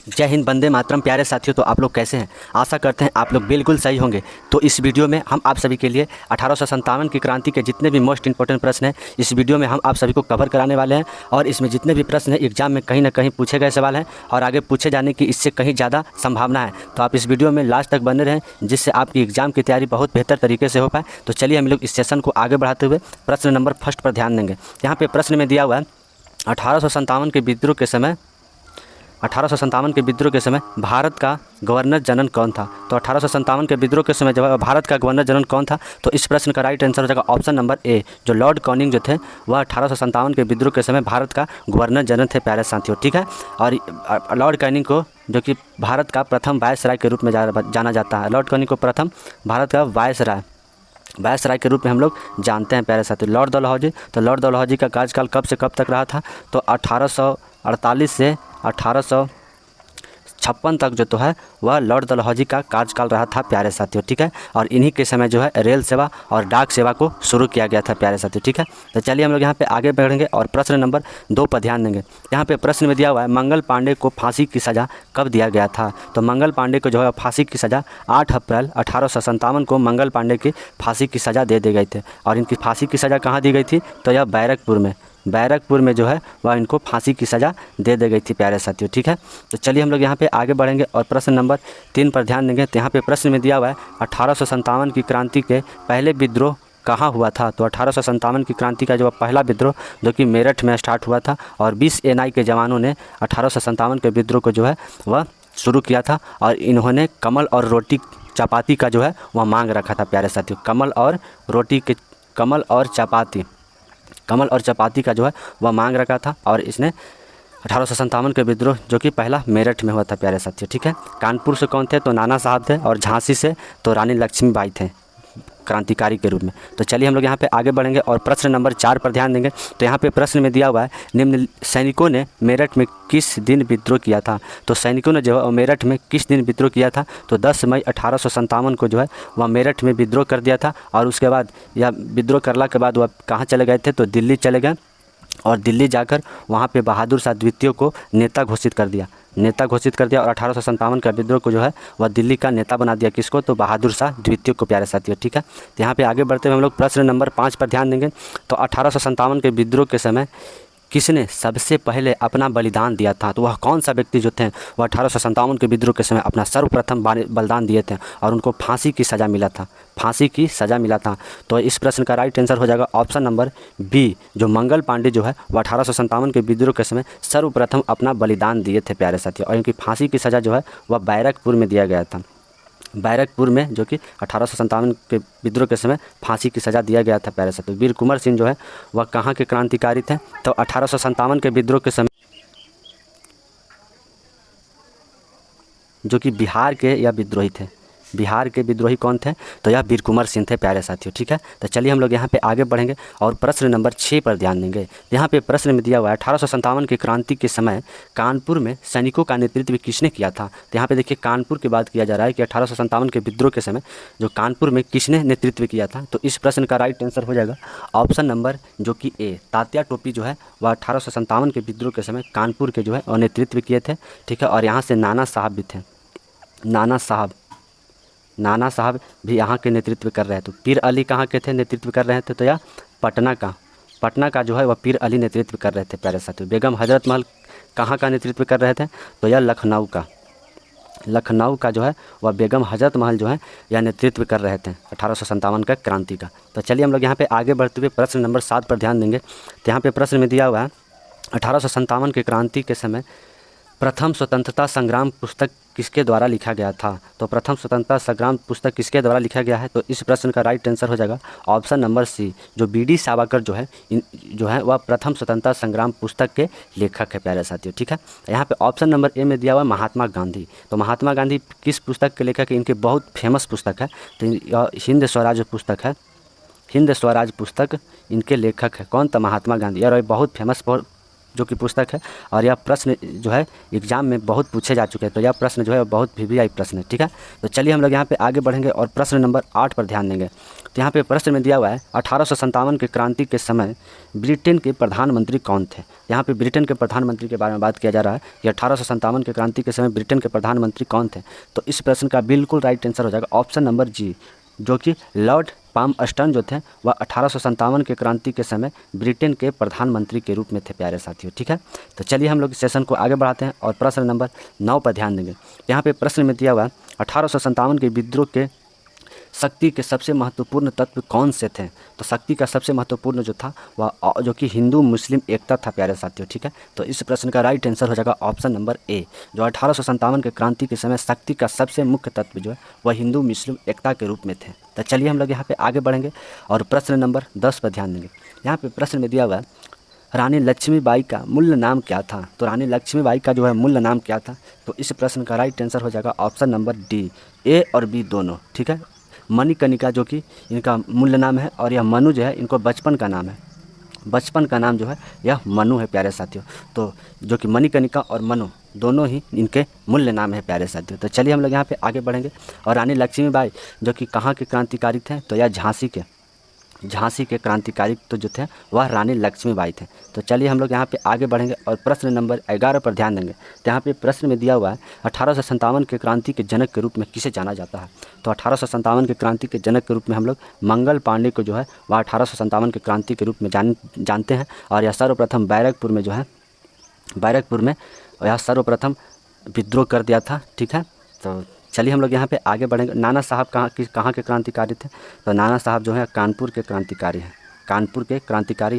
जय हिंद, वंदे मातरम। प्यारे साथियों, तो आप लोग कैसे हैं? आशा करते हैं आप लोग बिल्कुल सही होंगे। तो इस वीडियो में हम आप सभी के लिए 1857 की क्रांति के जितने भी मोस्ट इंपॉर्टेंट प्रश्न हैं, इस वीडियो में हम आप सभी को कवर कराने वाले हैं। और इसमें जितने भी प्रश्न हैं एग्जाम में कहीं ना कहीं पूछे गए सवाल हैं और आगे पूछे जाने की इससे कहीं ज़्यादा संभावना है। तो आप इस वीडियो में लास्ट तक बने रहें, जिससे आपकी एग्जाम की तैयारी बहुत बेहतर तरीके से हो पाए। तो चलिए हम लोग इस सेशन को आगे बढ़ाते हुए प्रश्न नंबर फर्स्ट पर ध्यान देंगे। यहाँ पर प्रश्न में दिया हुआ है 1857 के विद्रोह के समय 1857 के विद्रोह के समय भारत का गवर्नर जनरल कौन था? तो 1857 के विद्रोह के समय जब भारत का गवर्नर जनरल कौन था, तो इस प्रश्न का राइट आंसर हो जाएगा ऑप्शन नंबर ए, जो लॉर्ड कॉनिंग जो थे वह 1857 के विद्रोह के समय भारत का गवर्नर जनरल थे। प्यारे साथियों, ठीक है। और लॉर्ड कॉनिंग को जो कि भारत का प्रथम वायसराय के रूप में जाना जाता है। लॉर्ड कॉनिंग को प्रथम भारत का वायसराय के रूप में हम लोग जानते हैं। प्यारे साथियों, लॉर्ड डलहौजी, तो लॉर्ड डलहौजी का कार्यकाल कब से कब तक रहा था? तो 1848 से 1856 तक जो तो है वह लॉर्ड डलहौजी का कार्यकाल रहा था। प्यारे साथियों, ठीक है। और इन्हीं के समय जो है रेल सेवा और डाक सेवा को शुरू किया गया था। प्यारे साथियों, ठीक है। तो चलिए हम लोग यहाँ पे आगे बढ़ेंगे और प्रश्न नंबर 2 पर ध्यान देंगे। यहाँ पे प्रश्न में दिया हुआ है मंगल पांडे को फांसी की सज़ा कब दिया गया था? तो मंगल पांडे को जो है फांसी की सज़ा 8 अप्रैल 1857 को मंगल पांडे की फांसी की सज़ा दे दी गई थी। और इनकी फांसी की सज़ा कहाँ दी गई थी? तो यह बैरकपुर में जो है वह इनको फांसी की सज़ा दे दी गई थी। प्यारे साथियों, ठीक है। तो चलिए हम लोग यहाँ पे आगे बढ़ेंगे और प्रश्न नंबर 3 पर ध्यान देंगे। तो यहाँ पे प्रश्न में दिया हुआ है 1857 की क्रांति के पहले विद्रोह कहाँ हुआ था? तो 1857 की क्रांति का जो पहला विद्रोह जो कि मेरठ में स्टार्ट हुआ था और 20 एनआई के जवानों ने 1857 के विद्रोह को जो है वह शुरू किया था। और इन्होंने कमल और रोटी चपाती का जो है वह मांग रखा था। प्यारे साथियों, कमल और चपाती का जो है वह मांग रखा था। और इसने 1857 के विद्रोह जो कि पहला मेरठ में हुआ था। प्यारे साथियों, ठीक है। कानपुर से कौन थे? तो नाना साहब थे। और झांसी से तो रानी लक्ष्मीबाई थे क्रांतिकारी के रूप में। तो चलिए हम लोग यहाँ पे आगे बढ़ेंगे और प्रश्न नंबर 4 पर ध्यान देंगे। तो यहाँ पे प्रश्न में दिया हुआ है निम्न सैनिकों ने मेरठ में किस दिन विद्रोह किया था? तो सैनिकों ने जो है मेरठ में किस दिन विद्रोह किया था? तो 10 मई 1857 को जो है वह मेरठ में विद्रोह कर दिया था। और उसके बाद यह विद्रोह करने के बाद वह कहाँ चले गए थे? तो दिल्ली चले गए। और दिल्ली जाकर वहाँ पे बहादुर शाह द्वितीय को नेता घोषित कर दिया और 1857 का विद्रोह को जो है वह दिल्ली का नेता बना दिया। किसको? तो बहादुर शाह द्वितीय को। प्यारे साथियों, ठीक है। तो यहाँ पे आगे बढ़ते हुए हम लोग प्रश्न नंबर 5 पर ध्यान देंगे। तो 1857 के विद्रोह के समय किसने सबसे पहले अपना बलिदान दिया था? तो वह कौन सा व्यक्ति जो थे वह 1857 के विद्रोह के समय अपना सर्वप्रथम बलिदान दिए थे और उनको फांसी की सज़ा मिला था। तो इस प्रश्न का राइट आंसर हो जाएगा ऑप्शन नंबर बी, जो मंगल पांडे जो है वह 1857 के विद्रोह के समय सर्वप्रथम अपना बलिदान दिए थे। प्यारे साथियों, और इनकी फांसी की सज़ा जो है वह बैरकपुर में दिया गया था। बैरकपुर में जो कि 1857 के विद्रोह के समय फांसी की सज़ा दिया गया था। प्यारे साथियों, वीर कुंवर सिंह जो है वह कहाँ के क्रांतिकारी थे? तो 1857 के विद्रोह के समय जो कि बिहार के यह विद्रोही थे। बिहार के विद्रोही कौन थे? तो यह वीर कुंवर सिंह थे। प्यारे साथियों, ठीक है। तो चलिए हम लोग यहाँ पे आगे बढ़ेंगे और प्रश्न नंबर 6 पर ध्यान देंगे। यहाँ पे प्रश्न में दिया हुआ है 1857 की क्रांति के समय कानपुर में सैनिकों का नेतृत्व किसने किया था? तो यहाँ पे देखिए कानपुर की बात किया जा रहा है कि 1857 के विद्रोह के समय जो कानपुर में किसने नेतृत्व किया था? तो इस प्रश्न का राइट आंसर हो जाएगा ऑप्शन नंबर जो कि ए, तात्या टोपी जो है वह 1857 के विद्रोह के समय कानपुर के जो है और नेतृत्व किए थे, ठीक है। और यहाँ से नाना साहब भी थे। नाना साहब भी यहाँ के नेतृत्व कर रहे थे। तो पीर अली कहाँ के थे नेतृत्व कर रहे थे? तो यह पटना का जो है वह पीर अली नेतृत्व कर रहे थे। प्यारे साथियों, बेगम हजरत महल कहाँ का नेतृत्व कर रहे थे? तो यह लखनऊ का जो है वह बेगम हजरत महल जो है यह नेतृत्व कर रहे थे 1857 का क्रांति का। तो चलिए हम लोग यहाँ पे आगे बढ़ते हुए प्रश्न नंबर 7 पर ध्यान देंगे। तो यहाँ पे प्रश्न में दिया हुआ है 1857 के क्रांति के समय प्रथम स्वतंत्रता संग्राम पुस्तक किसके द्वारा लिखा गया था? तो प्रथम स्वतंत्रता संग्राम पुस्तक किसके द्वारा लिखा गया है? तो इस प्रश्न का राइट आंसर हो जाएगा ऑप्शन नंबर सी, जो बीडी सावरकर जो है वह प्रथम स्वतंत्रता संग्राम पुस्तक के लेखक है। प्यारे साथियों, ठीक है। यहाँ पे ऑप्शन नंबर ए में दिया हुआ महात्मा गांधी। तो महात्मा गांधी किस पुस्तक के लेखक है? इनकी बहुत फेमस पुस्तक है। तो यह हिंद स्वराज पुस्तक इनके लेखक है। कौन? तो महात्मा गांधी। और बहुत फेमस जो कि पुस्तक है, और यह प्रश्न जो है एग्जाम में बहुत पूछे जा चुके हैं, तो यह प्रश्न जो है बहुत वीवीआई प्रश्न है, ठीक है। तो चलिए हम लोग यहाँ पे आगे बढ़ेंगे और प्रश्न नंबर 8 पर ध्यान देंगे। तो यहाँ पे प्रश्न में दिया हुआ है 1857 के क्रांति के समय ब्रिटेन के प्रधानमंत्री कौन थे। यहाँ पे ब्रिटेन के प्रधानमंत्री के बारे में बात किया जा रहा है कि 1857 के क्रांति के समय ब्रिटेन के प्रधानमंत्री कौन थे। तो इस प्रश्न का बिल्कुल राइट आंसर हो जाएगा ऑप्शन नंबर जी, जो कि लॉर्ड पाल्मस्टन जो थे वह 1857 के क्रांति के समय ब्रिटेन के प्रधानमंत्री के रूप में थे प्यारे साथियों, ठीक है। तो चलिए हम लोग सेशन को आगे बढ़ाते हैं और प्रश्न नंबर 9 पर ध्यान देंगे। यहाँ पे प्रश्न में दिया हुआ है 1857 के विद्रोह के शक्ति के सबसे महत्वपूर्ण तत्व कौन से थे। तो शक्ति का सबसे महत्वपूर्ण जो था वह जो कि हिंदू मुस्लिम एकता था प्यारे साथियों, ठीक है। तो इस प्रश्न का राइट आंसर हो जाएगा ऑप्शन नंबर ए, जो 1857 के क्रांति के समय शक्ति का सबसे मुख्य तत्व जो है वह हिंदू मुस्लिम एकता के रूप में थे। तो चलिए हम लोग यहाँ पे आगे बढ़ेंगे और प्रश्न नंबर 10 पर ध्यान देंगे। यहाँ पे प्रश्न में दिया हुआ है रानी लक्ष्मीबाई का मूल नाम क्या था। तो रानी लक्ष्मीबाई का जो है मूल नाम क्या था। तो इस प्रश्न का राइट आंसर हो जाएगा ऑप्शन नंबर डी, ए और बी दोनों, ठीक है। मणिकर्णिका जो कि इनका मूल नाम है, और यह मनु जो है इनको बचपन का नाम है, बचपन का नाम जो है यह मनु है प्यारे साथियों। तो जो कि मणिकर्णिका और मनु दोनों ही इनके मूल्य नाम है प्यारे साथियों। तो चलिए हम लोग यहाँ पे आगे बढ़ेंगे और रानी लक्ष्मीबाई जो कि कहाँ के क्रांतिकारी थे। तो यह झांसी के क्रांतिकारी तो जो थे वह रानी लक्ष्मीबाई थे। तो चलिए हम लोग यहाँ पे आगे बढ़ेंगे और प्रश्न नंबर 11 पर ध्यान देंगे। तो यहाँ पे प्रश्न में दिया हुआ है 1857 के क्रांति के जनक के रूप में किसे जाना जाता है। तो 1857 के क्रांति के जनक के रूप में हम लोग मंगल पांडे को जो है वह 1857 के क्रांति के रूप में जानते हैं, और यह सर्वप्रथम बैरकपुर में जो है यह सर्वप्रथम विद्रोह कर दिया था, ठीक है। तो चलिए हम लोग यहाँ पे आगे बढ़ेंगे। नाना साहब कहाँ के क्रांतिकारी थे। तो नाना साहब जो है कानपुर के क्रांतिकारी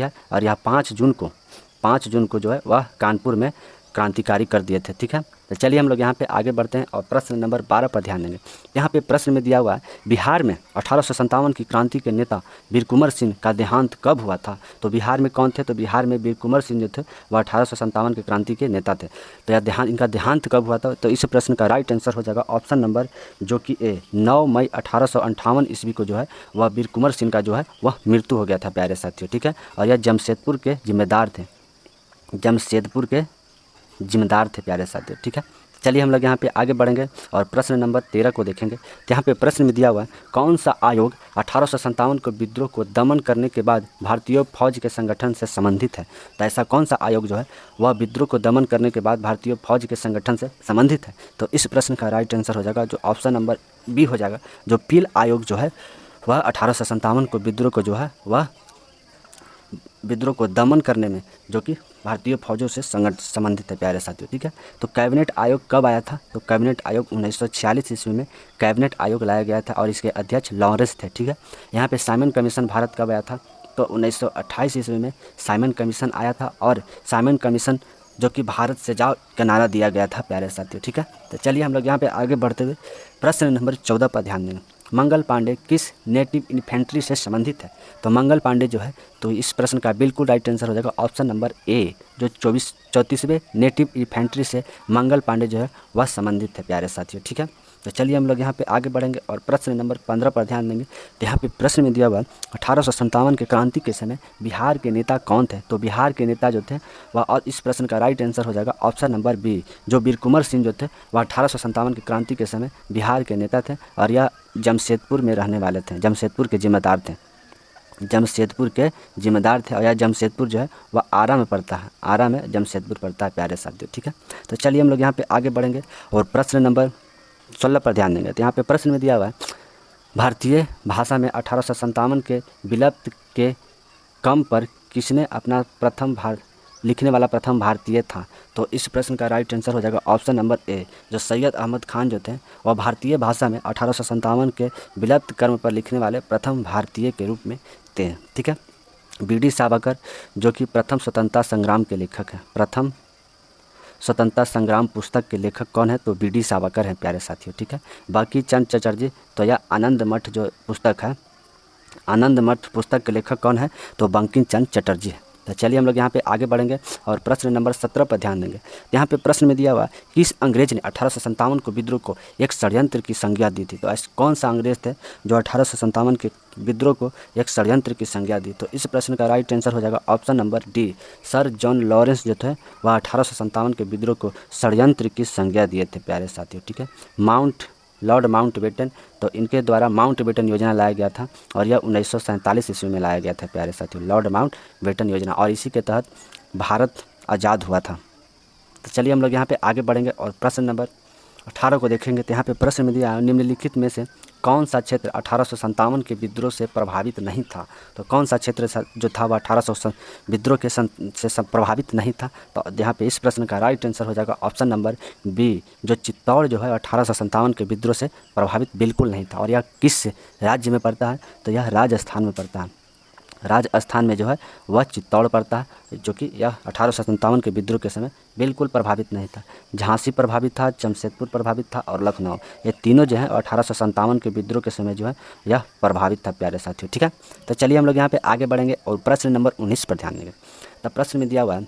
है, और यह 5 जून को जो है वह कानपुर में क्रांतिकारी कर दिए थे, ठीक है। तो चलिए हम लोग यहाँ पे आगे बढ़ते हैं और प्रश्न नंबर 12 पर ध्यान देंगे। यहाँ पे प्रश्न में दिया हुआ है बिहार में 1857 की क्रांति के नेता वीर कुंवर सिंह का देहांत कब हुआ था। तो बिहार में कौन थे। तो बिहार में वीर कुंवर सिंह जो थे वह 1857 के क्रांति के नेता थे। तो यह इनका देहांत कब हुआ था। तो इस प्रश्न का राइट आंसर हो जाएगा ऑप्शन नंबर जो कि ए, 9 मई 1858 ईस्वी को जो है वह वीर कुंवर सिंह का जो है वह मृत्यु हो गया था प्यारे साथियों, ठीक है। और यह जमशेदपुर के जिम्मेदार थे प्यारे साथियों, ठीक है। चलिए हम लोग यहाँ पे आगे बढ़ेंगे और प्रश्न नंबर 13 को देखेंगे। तो यहाँ पे प्रश्न में दिया हुआ है कौन सा आयोग 1857 को विद्रोह को दमन करने के बाद भारतीय फौज के संगठन से संबंधित है। तो ऐसा कौन सा आयोग जो है वह विद्रोह को दमन करने के बाद भारतीय फौज के संगठन से संबंधित है। तो इस प्रश्न का राइट आंसर हो जाएगा जो ऑप्शन नंबर बी हो जाएगा, जो पील आयोग जो है वह 1857 को विद्रोह को दमन करने में जो कि भारतीय फौजों से संबंधित है प्यारे साथियों, ठीक है। तो कैबिनेट आयोग कब आया था। तो कैबिनेट आयोग 1946 ईस्वी में कैबिनेट आयोग लाया गया था और इसके अध्यक्ष लॉरेंस थे, ठीक है। यहाँ पे साइमन कमीशन भारत कब आया था। तो 1928 ईस्वी में साइमन कमीशन आया था, और साइमन कमीशन जो कि भारत से जाओ का नारा दिया गया था प्यारे साथियों, ठीक है। तो चलिए हम लोग यहाँ पे आगे बढ़ते हुए प्रश्न नंबर 14 पर ध्यान देंगे। मंगल पांडे किस नेटिव इन्फेंट्री से संबंधित है। तो मंगल पांडे जो है, तो इस प्रश्न का बिल्कुल राइट आंसर हो जाएगा ऑप्शन नंबर ए, जो 34वें नेटिव इन्फेंट्री से मंगल पांडे जो है वह संबंधित है प्यारे साथियों, ठीक है। तो चलिए हम लोग यहाँ पे आगे बढ़ेंगे और प्रश्न नंबर 15 पर ध्यान देंगे। तो यहाँ पे प्रश्न में दिया हुआ 1857 के क्रांति के समय बिहार के नेता कौन थे। तो बिहार के नेता जो थे वह, और इस प्रश्न का राइट आंसर हो जाएगा ऑप्शन नंबर बी, जो वीर कुंवर सिंह जो थे वह 1857 की क्रांति के समय बिहार के नेता थे, और यह जमशेदपुर में रहने वाले थे, जमशेदपुर के जिम्मेदार थे, और यह जमशेदपुर जो है वह आरा में पड़ता है, आरा में जमशेदपुर पड़ता है प्यारे साथियों, ठीक है। तो चलिए हम लोग यहाँ पे आगे बढ़ेंगे और प्रश्न नंबर 16 पर ध्यान देंगे। तो यहाँ पे प्रश्न में दिया हुआ है भारतीय भाषा में 1857 के विलुप्त के कम पर किसने अपना लिखने वाला प्रथम भारतीय था। तो इस प्रश्न का राइट आंसर हो जाएगा ऑप्शन नंबर ए, जो सैयद अहमद खान जो थे वह भारतीय भाषा में 1857 के विलुप्त कर्म पर लिखने वाले प्रथम भारतीय के रूप में थे, ठीक है। बी.डी. सावरकर जो कि प्रथम स्वतंत्रता संग्राम के लेखक हैं, प्रथम स्वतंत्रता संग्राम पुस्तक के लेखक कौन है। तो बी.डी. सावरकर हैं प्यारे साथियों, ठीक है। बाकी चंद चटर्जी, तो यह आनंद मठ पुस्तक के लेखक कौन है। तो बंकिम चंद्र चटर्जी है, तो चलिए हम लोग यहाँ पे आगे बढ़ेंगे और प्रश्न नंबर 17 पर ध्यान देंगे। यहाँ पे प्रश्न में दिया हुआ किस अंग्रेज ने 1857 को विद्रोह को एक षड्यंत्र की संज्ञा दी थी। तो ऐसे कौन सा अंग्रेज थे जो 1857 के विद्रोह को एक षड्यंत्र की संज्ञा दी। तो इस प्रश्न का राइट आंसर हो जाएगा option number D, sir John Lawrence जो थे वह 1857 के विद्रोह को षड्यंत्र की संज्ञा दिए थे प्यारे साथियों। ठीक है, लॉर्ड माउंटबेटन, तो इनके द्वारा माउंटबेटन योजना लाया गया था और यह 1947 ईस्वी में लाया गया था प्यारे साथियों, लॉर्ड माउंटबेटन योजना, और इसी के तहत भारत आज़ाद हुआ था। तो चलिए हम लोग यहाँ पे आगे बढ़ेंगे और प्रश्न नंबर 18 को देखेंगे। तो यहाँ पे प्रश्न में दिया निम्नलिखित में से कौन सा क्षेत्र 1857 के विद्रोह से प्रभावित नहीं था। तो कौन सा क्षेत्र जो था वह 1800 विद्रोह के से प्रभावित नहीं था। तो यहाँ पे इस प्रश्न का राइट आंसर हो जाएगा ऑप्शन नंबर बी, जो चित्तौड़ जो है 1857 के विद्रोह से प्रभावित बिल्कुल नहीं था। और यह किस राज्य में पड़ता है, तो यह राजस्थान में पड़ता है। राजस्थान में जो है वह चित्तौड़ पड़ता है, जो कि यह 1857 के विद्रोह के समय बिल्कुल प्रभावित नहीं था। झांसी प्रभावित था, जमशेदपुर प्रभावित था और लखनऊ, ये तीनों जो है 1857 के विद्रोह के समय जो है यह प्रभावित था प्यारे साथियों। ठीक है, तो चलिए हम लोग यहाँ पे आगे बढ़ेंगे और प्रश्न नंबर 19 पर ध्यान देंगे। तो प्रश्न में दिया हुआ है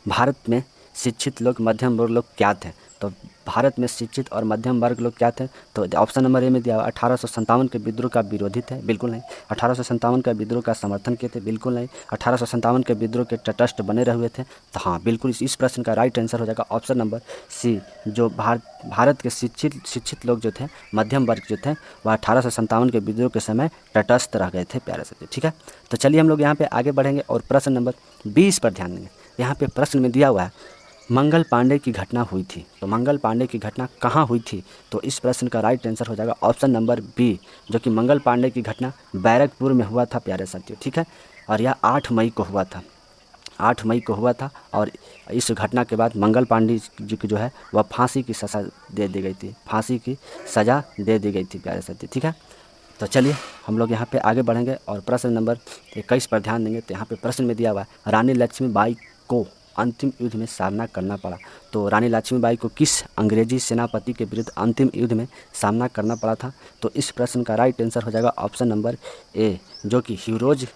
भारत में शिक्षित लोग मध्यम वर्ग लोग क्या थे। तो भारत में शिक्षित और मध्यम वर्ग लोग क्या थे। तो ऑप्शन नंबर ए में दिया हुआ 1857 के विद्रोह का विरोधी थे, बिल्कुल नहीं। 1857 का विद्रोह का समर्थन किए थे, बिल्कुल नहीं। 1857 के विद्रोह के तटस्थ बने रहे हुए थे, तो हाँ बिल्कुल इस प्रश्न का राइट आंसर हो जाएगा ऑप्शन नंबर सी, जो भारत के शिक्षित लोग जो थे, मध्यम वर्ग जो थे, वह 1857 के विद्रोह के समय तटस्थ रह गए थे प्यारे से। ठीक है, तो चलिए हम लोग यहाँ पे आगे बढ़ेंगे और प्रश्न नंबर 20 पर ध्यान देंगे। यहाँ पे प्रश्न में दिया हुआ है मंगल पांडे की घटना हुई थी। तो मंगल पांडे की घटना कहाँ हुई थी। तो इस प्रश्न का राइट आंसर हो जाएगा ऑप्शन नंबर बी, जो कि मंगल पांडे की घटना बैरकपुर में हुआ था प्यारे साथियों। ठीक है, और यह 8 मई को हुआ था, 8 मई को हुआ था। और इस घटना के बाद मंगल पांडे जी की जो है वह फांसी की सज़ा दे दी गई थी, फांसी की सज़ा दे दी गई थी प्यारे साथियों। ठीक है, तो चलिए हम लोग यहाँ पे आगे बढ़ेंगे और प्रश्न नंबर 21 पर ध्यान देंगे। तो यहाँ पे प्रश्न में दिया हुआ है रानी लक्ष्मीबाई को अंतिम युद्ध में सामना करना पड़ा। तो रानी लक्ष्मीबाई को किस अंग्रेजी सेनापति के विरुद्ध अंतिम युद्ध में सामना करना पड़ा था। तो इस प्रश्न का राइट आंसर हो जाएगा ऑप्शन नंबर ए, जो कि ह्यूरोज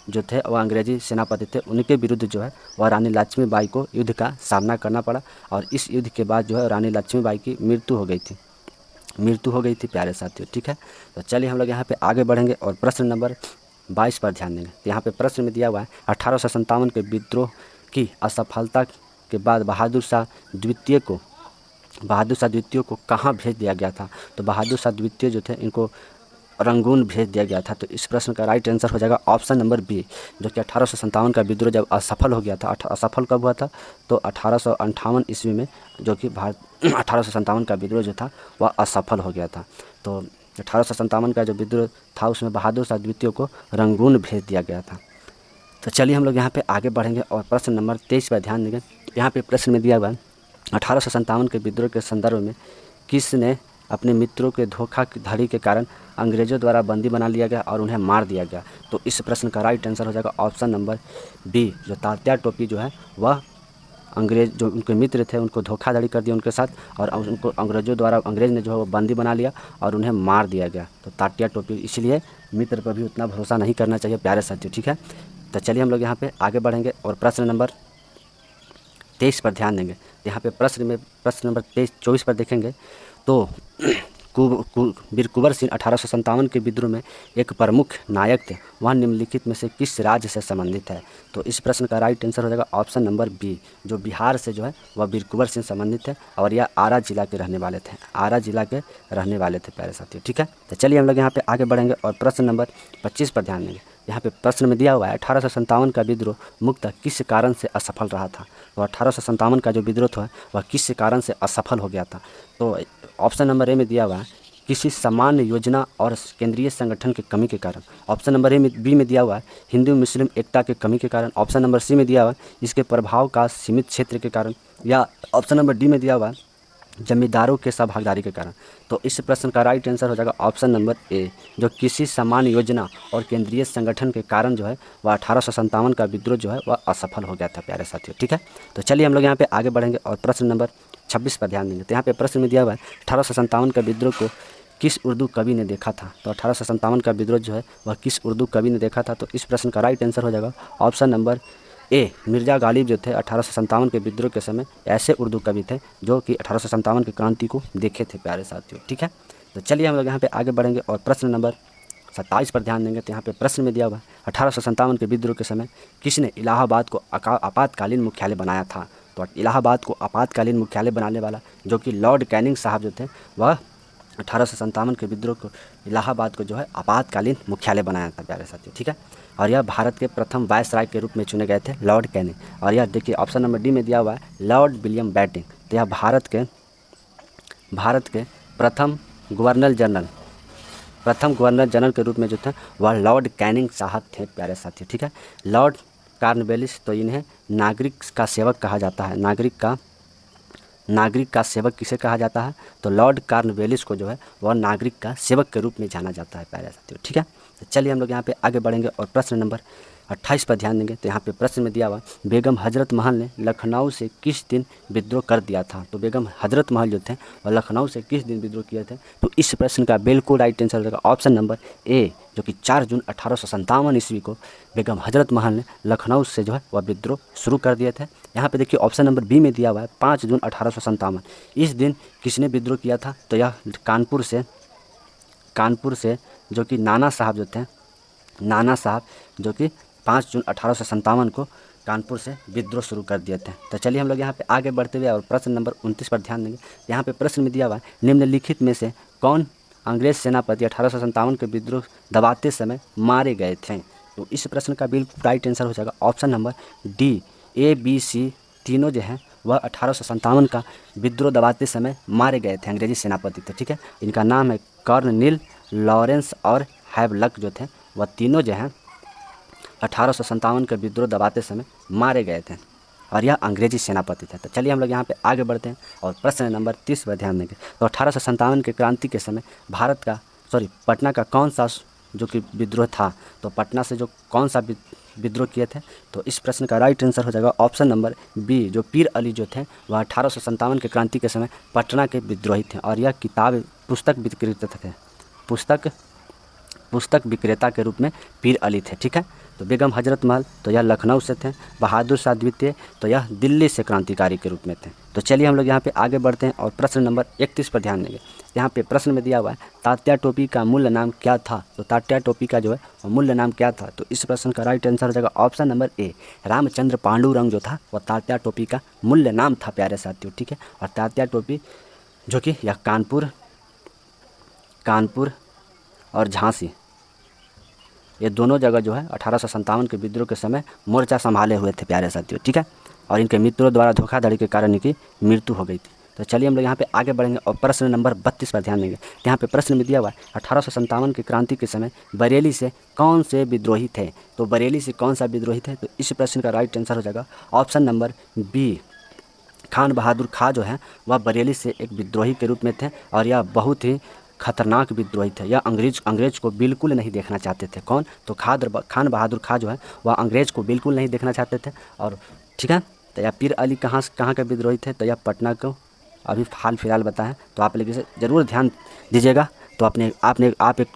जो थे वह अंग्रेजी सेनापति थे, उनके विरुद्ध जो है वह रानी लक्ष्मीबाई को युद्ध का सामना करना पड़ा। और इस युद्ध के बाद जो है रानी लक्ष्मीबाई की मृत्यु हो गई थी प्यारे साथियों। ठीक है, तो चलिए हम लोग यहाँ पे आगे बढ़ेंगे और प्रश्न नंबर 22 पर ध्यान देंगे। तो यहाँ पे प्रश्न में दिया हुआ है 1857 के विद्रोह की असफलता के बाद बहादुर शाह द्वितीय को कहाँ भेज दिया गया था। तो बहादुर शाह द्वितीय जो थे इनको रंगून भेज दिया गया था। तो इस प्रश्न का राइट आंसर हो जाएगा ऑप्शन नंबर बी, जो कि 1857 का विद्रोह जब असफल हो गया था, असफल कब हुआ था, तो 1858 ईस्वी में, जो कि 1857 का विद्रोह जो था वह असफल हो गया था। तो 1857 का जो विद्रोह था उसमें बहादुर शाह द्वितीय को रंगून भेज दिया गया था। तो चलिए हम लोग यहाँ पे आगे बढ़ेंगे और प्रश्न नंबर 23 पर ध्यान देंगे। यहाँ पे प्रश्न में दिया हुआ है 1857 के विद्रोह के संदर्भ में किसने अपने मित्रों के धोखाधड़ी के कारण अंग्रेज़ों द्वारा बंदी बना लिया गया और उन्हें मार दिया गया। तो इस प्रश्न का राइट आंसर हो जाएगा ऑप्शन नंबर बी, जो तात्या टोपी जो है वह अंग्रेज़ जो उनके मित्र थे उनको धोखाधड़ी कर दिया उनके साथ, और उनको अंग्रेज़ ने जो है वो बंदी बना लिया और उन्हें मार दिया गया। तो तात्या टोपी, इसलिए मित्र पर भी उतना भरोसा नहीं करना चाहिए प्यारे साथियों। ठीक है, तो चलिए हम लोग यहाँ पे आगे बढ़ेंगे और प्रश्न नंबर 23 पर ध्यान देंगे। यहाँ पे प्रश्न नंबर 24 पर देखेंगे तो वीर कुंवर सिंह 1857 के विद्रोह में एक प्रमुख नायक थे, वह निम्नलिखित में से किस राज्य से संबंधित है। तो इस प्रश्न का राइट आंसर हो जाएगा ऑप्शन नंबर बी, जो बिहार से जो है वह वीर कुंवर सिंह संबंधित है और यह आरा जिला के रहने वाले थे प्यारे साथियों। ठीक है, तो चलिए हम लोग यहाँ पे आगे बढ़ेंगे और प्रश्न नंबर 25 पर ध्यान देंगे। यहाँ पे प्रश्न में दिया हुआ है 1857 का विद्रोह मुख्यतः किस कारण से असफल रहा था। तो 1857 का जो विद्रोह था वह किस कारण से असफल हो गया था। तो ऑप्शन नंबर ए में दिया हुआ है किसी सामान्य योजना और केंद्रीय संगठन की कमी के कारण। ऑप्शन नंबर बी में दिया हुआ है हिंदू मुस्लिम एकता की कमी के कारण। ऑप्शन नंबर सी में दिया हुआ है इसके प्रभाव का सीमित क्षेत्र के कारण, या ऑप्शन नंबर डी में दिया हुआ है जमींदारों के सहभागीदारी के कारण। तो इस प्रश्न का राइट आंसर हो जाएगा ऑप्शन नंबर ए, जो किसी सामान्य योजना और केंद्रीय संगठन के कारण जो है वह 1857 का विद्रोह जो है वह असफल हो गया था प्यारे साथियों। ठीक है, तो चलिए हम लोग यहाँ पे आगे बढ़ेंगे और प्रश्न नंबर 26 पर ध्यान देंगे। तो यहाँ पे प्रश्न में दिया हुआ है 1857 का विद्रोह को किस उर्दू कवि ने देखा था। तो 1857 का विद्रोह जो है वह किस उर्दू कवि ने देखा था। तो इस प्रश्न का राइट आंसर हो जाएगा option number A Mirza Ghalib जो थे 1857 के विद्रोह के समय ऐसे उर्दू कवि थे जो कि 1857 की क्रांति को देखे थे प्यारे साथियों। ठीक है, तो चलिए हम लोग यहाँ पे आगे बढ़ेंगे और प्रश्न नंबर 27 पर ध्यान देंगे। तो यहाँ पे प्रश्न में दिया हुआ है 1857 के विद्रोह के समय किसने इलाहाबाद को आपातकालीन मुख्यालय बनाया था। तो इलाहाबाद को आपातकालीन मुख्यालय बनाने वाला जो कि लॉर्ड कैनिंग साहब जो थे वह 1857 के विद्रोह को इलाहाबाद को जो है आपातकालीन मुख्यालय बनाया था प्यारे साथियों। ठीक है, और यह भारत के प्रथम वायसराय के रूप में चुने गए थे लॉर्ड कैनिंग। और यह देखिए ऑप्शन नंबर डी में दिया हुआ है लॉर्ड विलियम बेंटिंक। तो यह भारत के प्रथम गवर्नर जनरल के रूप में जो थे वह लॉर्ड कैनिंग साहब थे प्यारे साथियों। ठीक है, लॉर्ड कॉर्नवालिस तो इन्हें नागरिक का सेवक कहा जाता है। नागरिक का सेवक किसे कहा जाता है, तो लॉर्ड कॉर्नवालिस को जो है वह नागरिक का सेवक के रूप में जाना जाता है प्यारे साथियों। ठीक है, तो चलिए हम लोग यहाँ पे आगे बढ़ेंगे और प्रश्न नंबर 28 पर ध्यान देंगे। तो यहाँ पे प्रश्न में दिया हुआ बेगम हजरत महल ने लखनऊ से किस दिन विद्रोह कर दिया था। तो बेगम हजरत महल जो थे वह लखनऊ से किस दिन विद्रोह किए थे। तो इस प्रश्न का बिल्कुल राइट आंसर हो जाएगा ऑप्शन नंबर ए, जो कि 4 जून 1857 ईस्वी को बेगम हजरत महल ने लखनऊ से जो है वह विद्रोह शुरू कर दिए थे। यहाँ पे देखिए ऑप्शन नंबर बी में दिया हुआ है 5 जून 1857। इस दिन किसने विद्रोह किया था, तो यह कानपुर से जो कि नाना साहब जो कि 5 जून 1857 को कानपुर से विद्रोह शुरू कर दिए थे। तो चलिए हम लोग यहाँ पे आगे बढ़ते हुए और प्रश्न नंबर 29 पर ध्यान देंगे। यहाँ पे प्रश्न में दिया हुआ है निम्नलिखित में से कौन अंग्रेज सेनापति 1857 के विद्रोह दबाते समय मारे गए थे। तो इस प्रश्न का बिल्कुल राइट आंसर हो जाएगा option number D, A B C तीनों जो हैं वह 1857 का विद्रोह दबाते समय मारे गए थे अंग्रेजी सेनापति थे। ठीक है, इनका नाम है कर्नल लॉरेंस और हैवलक जो थे वह तीनों जो हैं 1857 के विद्रोह दबाते समय मारे गए थे और यह अंग्रेजी सेनापति थे। तो चलिए हम लोग यहाँ पे आगे बढ़ते हैं और प्रश्न नंबर 30 पर ध्यान देंगे। तो 1857 के क्रांति के समय पटना का कौन सा जो कि विद्रोह था, तो पटना से जो कौन सा विद्रोह किए थे। तो इस प्रश्न का राइट आंसर हो जाएगा ऑप्शन नंबर बी, जो पीर अली जो थे वह 1857 के क्रांति के समय पटना के विद्रोही थे और यह पुस्तक विक्रेता के रूप में पीर अली थे। ठीक है, तो बेगम हजरत महल तो यह लखनऊ से थे, बहादुर शाह द्वितीय तो यह दिल्ली से क्रांतिकारी के रूप में थे। तो चलिए हम लोग यहाँ पे आगे बढ़ते हैं और प्रश्न नंबर 31 पर ध्यान देंगे। यहाँ पे प्रश्न में दिया हुआ है तात्या टोपी का मूल नाम क्या था। तो तात्या टोपी का जो है वो मूल नाम क्या था। तो इस प्रश्न का राइट आंसर हो जाएगा option number A, Ramchandra Pandurang जो था वह तात्या टोपी का मूल नाम था प्यारे साथियों। ठीक है, और तात्या टोपी जो कि यह कानपुर और झांसी ये दोनों जगह जो है 1857 के विद्रोह के समय मोर्चा संभाले हुए थे प्यारे साथियों। ठीक है, और इनके मित्रों द्वारा धोखाधड़ी के कारण इनकी मृत्यु हो गई थी। तो चलिए हम लोग यहाँ पे आगे बढ़ेंगे और प्रश्न नंबर 32 पर ध्यान देंगे। यहाँ पे प्रश्न में दिया हुआ है 1857 की क्रांति के समय बरेली से कौन से विद्रोही थे। तो बरेली से कौन सा विद्रोही थे, तो इस प्रश्न का राइट आंसर हो जाएगा ऑप्शन नंबर बी, खान बहादुर खां जो है वह बरेली से एक विद्रोही के रूप में थे और यह बहुत ही खतरनाक विद्रोही थे। यह अंग्रेज को बिल्कुल नहीं देखना चाहते थे। कौन, तो खान बहादुर खां जो है वह अंग्रेज को बिल्कुल नहीं देखना चाहते थे। और ठीक है, तो यह पीर अली कहाँ के विद्रोही थे, तो यह पटना को अभी हाल फिलहाल बताएं। तो आप लोग इसे ज़रूर ध्यान दीजिएगा। तो आप एक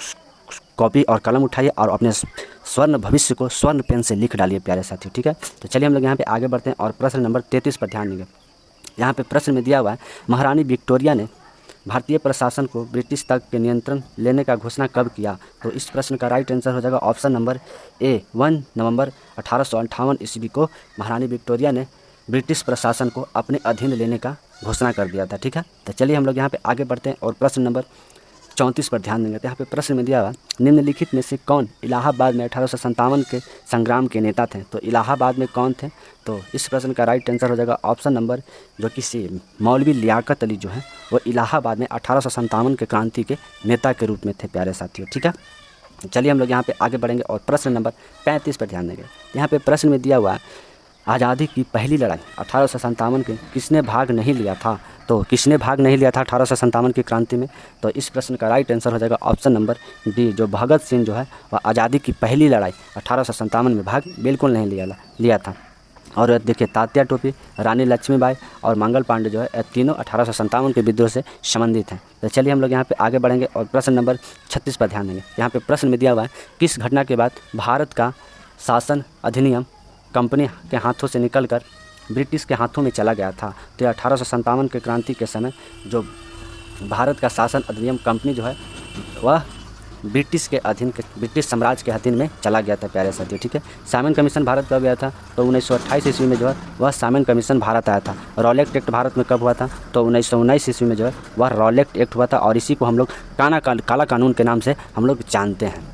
कॉपी और कलम उठाइए और अपने स्वर्ण भविष्य को स्वर्ण पेन से लिख डालिए प्यारे साथियों। ठीक है, तो चलिए हम लोग यहाँ पे आगे बढ़ते हैं और प्रश्न नंबर 33 पर ध्यान देंगे। यहाँ पे प्रश्न में दिया हुआ है महारानी विक्टोरिया ने भारतीय प्रशासन को ब्रिटिश तक के नियंत्रण लेने का घोषणा कब किया। तो इस प्रश्न का राइट आंसर हो जाएगा ऑप्शन नंबर ए, 1 नवंबर 1858 ईस्वी को महारानी विक्टोरिया ने ब्रिटिश प्रशासन को अपने अधीन लेने का घोषणा कर दिया था। ठीक है, तो चलिए हम लोग यहाँ पे आगे बढ़ते हैं और प्रश्न नंबर 34 पर ध्यान देंगे। तो यहाँ पे प्रश्न में दिया हुआ निम्नलिखित में से कौन इलाहाबाद में 1857 के संग्राम के नेता थे। तो इलाहाबाद में कौन थे, तो इस प्रश्न का राइट आंसर हो जाएगा ऑप्शन नंबर जो कि सी, मौलवी लियाकत अली जो है वो इलाहाबाद में 1857 के क्रांति के नेता के रूप में थे प्यारे साथियों। ठीक है, चलिए हम लोग यहाँ पे आगे बढ़ेंगे और प्रश्न नंबर 35 पर ध्यान देंगे। यहाँ पे प्रश्न में दिया हुआ है आज़ादी की पहली लड़ाई 1857 के किसने भाग नहीं लिया था। तो किसने भाग नहीं लिया था 1857 की क्रांति में, तो इस प्रश्न का राइट आंसर हो जाएगा ऑप्शन नंबर डी, जो भगत सिंह जो है वह आज़ादी की पहली लड़ाई 1857 में भाग बिल्कुल नहीं लिया था। और देखिए तात्या टोपी, रानी लक्ष्मीबाई और मंगल पांडे जो है तीनों 1857 के विद्रोह से संबंधित हैं। तो चलिए हम लोग यहाँ पे आगे बढ़ेंगे और प्रश्न नंबर 36 पर ध्यान देंगे। यहाँ पे प्रश्न में दिया हुआ है किस घटना के बाद भारत का शासन अधिनियम कंपनी के हाथों से निकलकर ब्रिटिश के हाथों में चला गया था। तो यह 1857 के क्रांति के समय जो भारत का शासन अधिनियम कंपनी जो है वह ब्रिटिश के अधीन ब्रिटिश साम्राज्य के अधीन में चला गया था प्यारे साथियों, ठीक है। साइमन कमीशन भारत कब गया था? तो 1928 ईस्वी में जो है वह साइमन कमीशन भारत आया था। रॉलेट एक्ट भारत में कब हुआ था? तो 1919 ईस्वी में जो है वह रॉलेट एक्ट हुआ था और इसी को हम लोग काला कानून के नाम से हम लोग जानते हैं।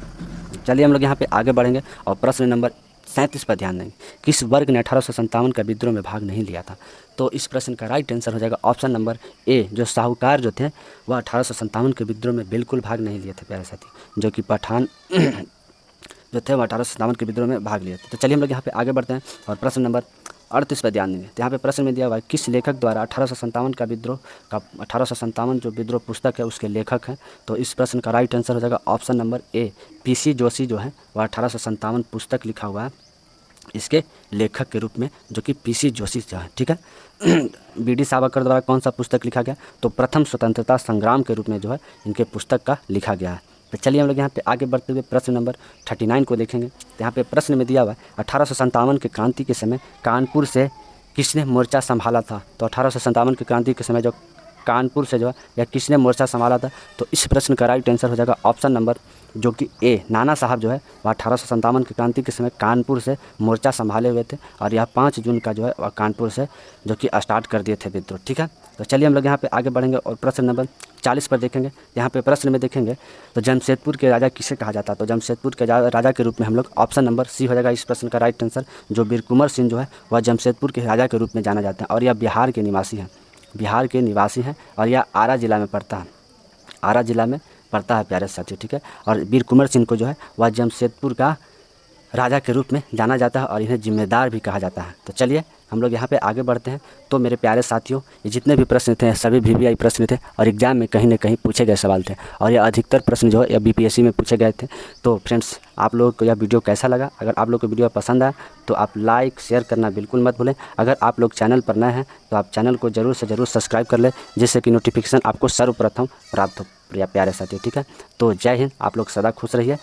चलिए हम लोग यहाँ पे आगे बढ़ेंगे और प्रश्न नंबर 37 पर ध्यान देंगे। किस वर्ग ने 1857 का विद्रोह में भाग नहीं लिया था? तो इस प्रश्न का राइट आंसर हो जाएगा ऑप्शन नंबर ए, जो साहूकार जो थे वह 1857 के विद्रोह में बिल्कुल भाग नहीं लिए थे प्यारे साथी, जो कि पठान जो थे वह 1857 के विद्रोह में भाग लिए थे। तो चलिए हम लोग यहाँ पे आगे बढ़ते हैं और प्रश्न नंबर 38 पर ध्यान देंगे। तो यहाँ पे प्रश्न में दिया हुआ है किस लेखक द्वारा 1857 जो विद्रोह पुस्तक है उसके लेखक हैं? तो इस प्रश्न का राइट आंसर हो जाएगा option number A, PC Joshi जो है वह 1857 पुस्तक लिखा हुआ है इसके लेखक के रूप में, जो कि पीसी जोशी जो है, ठीक है। बीडी सावरकर द्वारा कौन सा पुस्तक लिखा गया? तो प्रथम स्वतंत्रता संग्राम के रूप में जो है इनके पुस्तक का लिखा गया है। तो चलिए हम लोग यहाँ पे आगे बढ़ते हुए प्रश्न नंबर 39 को देखेंगे। तो यहाँ पे प्रश्न में दिया हुआ है 1857 के क्रांति के समय कानपुर से किसने मोर्चा संभाला था? तो 1857 के क्रांति के समय जो कानपुर से जो है या किसने मोर्चा संभाला था? तो इस प्रश्न का राइट आंसर हो जाएगा ऑप्शन नंबर जो कि ए, नाना साहब जो है वह 1857 की क्रांति के समय कानपुर से मोर्चा संभाले हुए थे और यह 5 जून का जो है वह कानपुर से जो कि स्टार्ट कर दिए थे विद्रोह, ठीक है। तो चलिए हम लोग यहाँ पे आगे बढ़ेंगे और प्रश्न नंबर 40 पर देखेंगे। यहाँ पे प्रश्न में देखेंगे तो जमशेदपुर के राजा किसे कहा जाता है? तो जमशेदपुर के राजा के रूप में हम लोग ऑप्शन नंबर सी हो जाएगा इस प्रश्न का राइट आंसर, जो वीर कुंवर सिंह जो है वह जमशेदपुर के राजा के रूप में जाना जाता है और यह बिहार के निवासी हैं और यह आरा जिला में पड़ता है प्यारे साथी, ठीक है। और वीर कुंवर सिंह को जो है वह जमशेदपुर का राजा के रूप में जाना जाता है और इन्हें जिम्मेदार भी कहा जाता है। तो चलिए हम लोग यहाँ पे आगे बढ़ते हैं। तो मेरे प्यारे साथियों, ये जितने भी प्रश्न थे सभी VVI प्रश्न थे और एग्जाम में कहीं ना कहीं पूछे गए सवाल थे और ये अधिकतर प्रश्न जो है या BPSC में पूछे गए थे। तो फ्रेंड्स, आप लोगों को यह वीडियो कैसा लगा? अगर आप लोग को वीडियो पसंद आया तो आप लाइक शेयर करना बिल्कुल मत भूलें। अगर आप लोग चैनल पर नए हैं तो आप चैनल को ज़रूर से ज़रूर सब्सक्राइब कर लें, जिससे कि नोटिफिकेशन आपको सर्वप्रथम प्राप्त हो प्यारे साथियों, ठीक है। तो जय हिंद, आप लोग सदा खुश रहिए।